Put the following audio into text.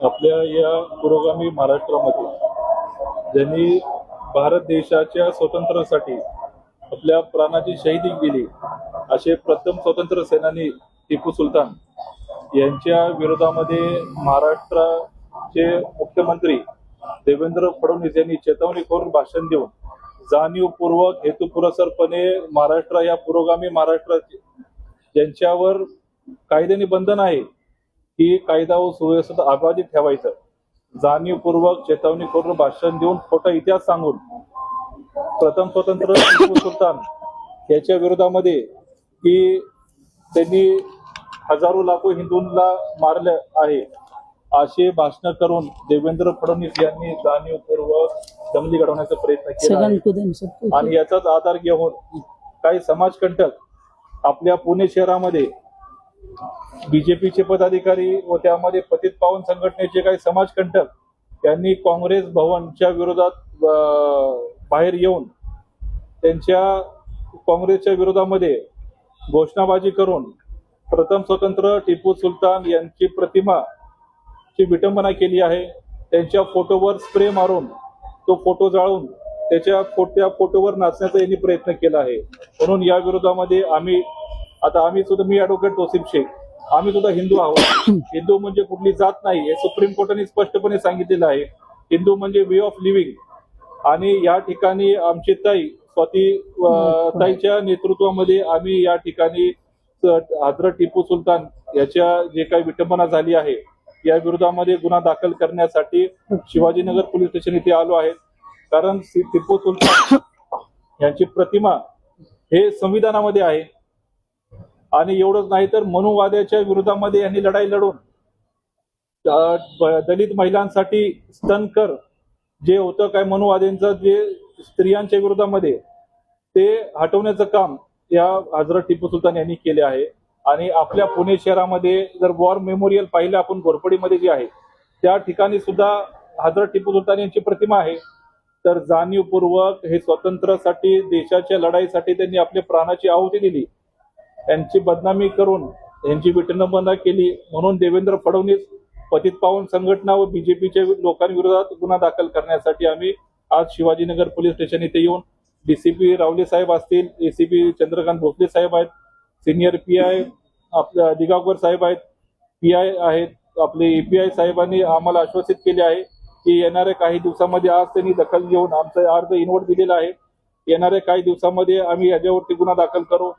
आपल्या या पुरोगामी महाराष्ट्रामध्ये ज्यांनी भारत देशाच्या स्वातंत्र्यासाठी आपल्या प्राणाची शहीदी दिली असे प्रथम स्वातंत्र्य सेनानी टिपू सुलतान यांच्या विरोधामध्ये महाराष्ट्राचे मुख्यमंत्री देवेंद्र फडणवीस यांनी चेतावणी करून भाषण देऊन जाणीवपूर्वक हेतुपुरस्सरपणे महाराष्ट्र या पुरोगामी महाराष्ट्राचे ज्यांच्यावर कायद्याने बंधन आहे की कायदा व सुव्यवस्था अबाधित ठेवायचं जाणीवपूर्वक चेतावणी करून भाषण देऊन खोटा इतिहास सांगून प्रथम स्वतंत्र टिपू सुलतान याच्या विरोधामध्ये की त्यांनी हजारो लाखो हिंदूंना मारले आहे असे भाषण करून देवेंद्र फडणवीस यांनी जाणीवपूर्वक दंगली घडवण्याचा प्रयत्न केला आहे. आणि याचाच आधार घेऊन काही समाजकंटक आपल्या पुणे शहरामध्ये बीजेपीचे पदाधिकारी व त्यामध्ये पतित पावन संघटनेचे काही समाजकंटक यांनी काँग्रेस भवनच्या विरोधात बाहेर येऊन त्यांच्या काँग्रेसच्या विरोधामध्ये घोषणाबाजी करून प्रथम स्वतंत्र टिपू सुलतान यांची प्रतिमा ची विटंबना केली आहे. त्यांच्या फोटोवर स्प्रे मारून तो फोटो जाळून त्या फोटोवर नाचण्याचा यांनी प्रयत्न केला आहे. म्हणून या विरोधामध्ये आम्ही सुद्धा मी ॲडव्होकेट तौसिफ शेख आम्ही सुद्धा हिंदू आहोत. हिंदू म्हणजे कुठली जात नाही हे सुप्रीम कोर्टाने स्पष्टपणे सांगितलेलं आहे. हिंदू म्हणजे वे ऑफ लिव्हिंग. आणि या ठिकाणी आमची ताई स्वाती ताईच्या नेतृत्वामध्ये आम्ही या ठिकाणी हजरत टिपू सुलतान याच्या जे काही विटंबना झाली आहे या विरोधामध्ये गुन्हा दाखल करण्यासाठी शिवाजीनगर पोलीस स्टेशन इथे आलो आहेत. कारण टिपू सुलतान यांची प्रतिमा हे संविधानामध्ये आहे. आणि एवढंच नाही तर मनुवाद्याच्या विरोधामध्ये यांनी लढाई लढून दलित महिलांसाठी स्तनकर जे होतं काय मनुवाद्यांचं जे स्त्रियांच्या विरोधामध्ये ते हटवण्याचं काम या हजरत टिपू सुलतान यांनी केले आहे. आणि आपल्या पुणे शहरामध्ये जर वॉर मेमोरियल पाहिलं आपण घोरपडीमध्ये जे आहे त्या ठिकाणी सुद्धा हजरत टिपू सुलतान यांची प्रतिमा आहे. तर जाणीवपूर्वक हे स्वातंत्र्यासाठी देशाच्या लढाईसाठी त्यांनी आपल्या प्राणाची आहुती दिली. यांची बदनामी करून यांची विटंबना केली. म्हणून देवेंद्र फडणवीस पतित पावन संघटना व बीजेपीच्या लोकांविरोधात गुन्हा दाखल करण्यासाठी आम्ही आज शिवाजीनगर पोलीस स्टेशन इथे येऊन डीसीपी रावले साहेब असतील, एसीपी चंद्रकांत भोसले साहेब आहेत, सिनियर पीआय आपल्या दिगावकर साहेब आहेत, पीआय आहेत, आपले एपीआय साहेबांनी आम्हाला आश्वासित केले आहे की येणाऱ्या काही दिवसामध्ये आज त्यांनी दखल घेऊन आमचा अर्ज इन्व्हर्ट दिलेला आहे. येणाऱ्या काही दिवसामध्ये आम्ही याच्यावरती गुन्हा दाखल करू.